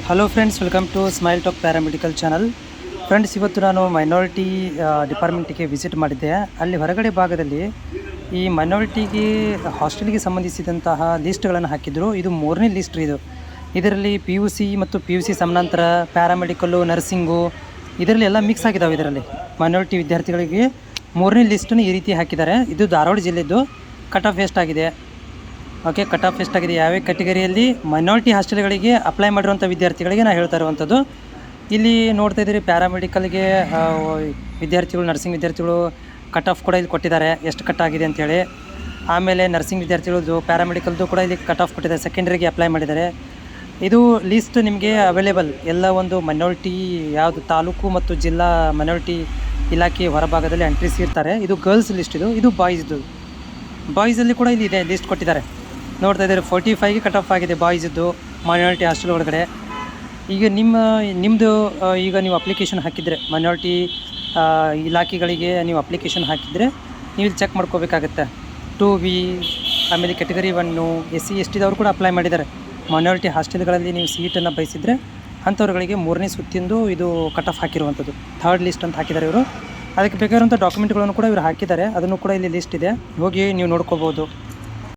Hello friends, welcome to smile talk paramedical channel. Friends, ಇವತ್ತು ನಾನು minority ಡಿಪಾರ್ಟ್ಮೆಂಟಿಗೆ visit ಮಾಡಿದ್ದೆ. ಅಲ್ಲಿ ಹೊರಗಡೆ ಭಾಗದಲ್ಲಿ ಈ ಮೈನಾರಿಟಿಗೆ ಹಾಸ್ಟೆಲ್ಗೆ ಸಂಬಂಧಿಸಿದಂತಹ ಲಿಸ್ಟ್ಗಳನ್ನು ಹಾಕಿದ್ರು. ಇದು 3ನೇ ಲಿಸ್ಟ್. ಇದರಲ್ಲಿ PUC ಮತ್ತು PUC ಸಮಾನಾಂತರ ಪ್ಯಾರಾಮೆಡಿಕಲ್ಲು, ನರ್ಸಿಂಗು ಇದರಲ್ಲಿ ಎಲ್ಲ ಮಿಕ್ಸ್ ಆಗಿದ್ದಾವೆ. ಇದರಲ್ಲಿ ಮೈನಾರಿಟಿ ವಿದ್ಯಾರ್ಥಿಗಳಿಗೆ 3ನೇ ಲಿಸ್ಟನ್ನು ಈ ರೀತಿ ಹಾಕಿದ್ದಾರೆ. ಇದು ಧಾರವಾಡ ಜಿಲ್ಲೆದ್ದು. ಕಟ್ ಆಫ್ ಎಷ್ಟಾಗಿದೆ? ಓಕೆ, ಕಟ್ ಆಫ್ ಎಷ್ಟಾಗಿದೆ, ಯಾವ್ಯಾವ ಕ್ಯಾಟಗರಿಯಲ್ಲಿ ಮೈನಾರಿಟಿ ಹಾಸ್ಟೆಲ್ಗಳಿಗೆ ಅಪ್ಲೈ ಮಾಡಿರುವಂಥ ವಿದ್ಯಾರ್ಥಿಗಳಿಗೆ ನಾನು ಹೇಳ್ತಾ ಇರುವಂಥದ್ದು. ಇಲ್ಲಿ ನೋಡ್ತಾ ಇದ್ದೀರಿ, ಪ್ಯಾರಾಮೆಡಿಕಲ್ಗೆ ವಿದ್ಯಾರ್ಥಿಗಳು, ನರ್ಸಿಂಗ್ ವಿದ್ಯಾರ್ಥಿಗಳು ಕಟ್ ಆಫ್ ಕೂಡ ಇಲ್ಲಿ ಕೊಟ್ಟಿದ್ದಾರೆ, ಎಷ್ಟು ಕಟ್ ಆಗಿದೆ ಅಂಥೇಳಿ. ಆಮೇಲೆ ನರ್ಸಿಂಗ್ ವಿದ್ಯಾರ್ಥಿಗಳದ್ದು, ಪ್ಯಾರಾಮೆಡಿಕಲ್ದು ಕೂಡ ಇಲ್ಲಿ ಕಟ್ ಆಫ್ ಕೊಟ್ಟಿದ್ದಾರೆ, ಸೆಕೆಂಡ್ರಿಗೆ ಅಪ್ಲೈ ಮಾಡಿದ್ದಾರೆ. ಇದು ಲಿಸ್ಟ್ ನಿಮಗೆ ಅವೈಲೇಬಲ್. ಎಲ್ಲ ಒಂದು ಮೈನಾರಿಟಿ ಯಾವುದು ತಾಲೂಕು ಮತ್ತು ಜಿಲ್ಲಾ ಮೈನಾರಿಟಿ ಇಲಾಖೆ ಹೊರಭಾಗದಲ್ಲಿ ಎಂಟ್ರೀಸ್ ಇರ್ತಾರೆ. ಇದು ಗರ್ಲ್ಸ್ ಲಿಸ್ಟ್. ಇದು ಬಾಯ್ಸ್ದು. ಬಾಯ್ಸಲ್ಲಿ ಕೂಡ ಇಲ್ಲಿ ಇದೆ, ಲಿಸ್ಟ್ ಕೊಟ್ಟಿದ್ದಾರೆ. ನೋಡ್ತಾ ಇದ್ದಾರೆ, 45ಗೆ ಕಟ್ ಆಫ್ ಆಗಿದೆ ಬಾಯ್ಸದ್ದು ಮೈನಾರಿಟಿ ಹಾಸ್ಟೆಲ್ ಒಳಗಡೆ. ಈಗ ನಿಮ್ಮದು ಈಗ ನೀವು ಅಪ್ಲಿಕೇಶನ್ ಹಾಕಿದರೆ, ಮೈನಾರಿಟಿ ಇಲಾಖೆಗಳಿಗೆ ನೀವು ಅಪ್ಲಿಕೇಶನ್ ಹಾಕಿದರೆ ನೀವು ಇಲ್ಲಿ ಚೆಕ್ ಮಾಡ್ಕೋಬೇಕಾಗತ್ತೆ. 2B, ಆಮೇಲೆ ಕ್ಯಾಟಗರಿ 1, SC ST ದವರು ಕೂಡ ಅಪ್ಲೈ ಮಾಡಿದ್ದಾರೆ. ಮೈನಾರಿಟಿ ಹಾಸ್ಟೆಲ್ಗಳಲ್ಲಿ ನೀವು ಸೀಟನ್ನು ಬಯಸಿದರೆ ಅಂಥವ್ರುಗಳಿಗೆ 3ನೇ ಸುತ್ತಿಂದು ಇದು ಕಟ್ ಆಫ್ ಹಾಕಿರುವಂಥದ್ದು, 3rd ಲಿಸ್ಟ್ ಅಂತ ಹಾಕಿದ್ದಾರೆ ಇವರು. ಅದಕ್ಕೆ ಬೇಕಾಗಿರುವಂಥ ಡಾಕ್ಯುಮೆಂಟ್ಗಳನ್ನು ಕೂಡ ಇವರು ಹಾಕಿದ್ದಾರೆ. ಅದನ್ನು ಕೂಡ ಇಲ್ಲಿ ಲಿಸ್ಟ್ ಇದೆ, ಹೋಗಿ ನೀವು ನೋಡ್ಕೋಬೋದು.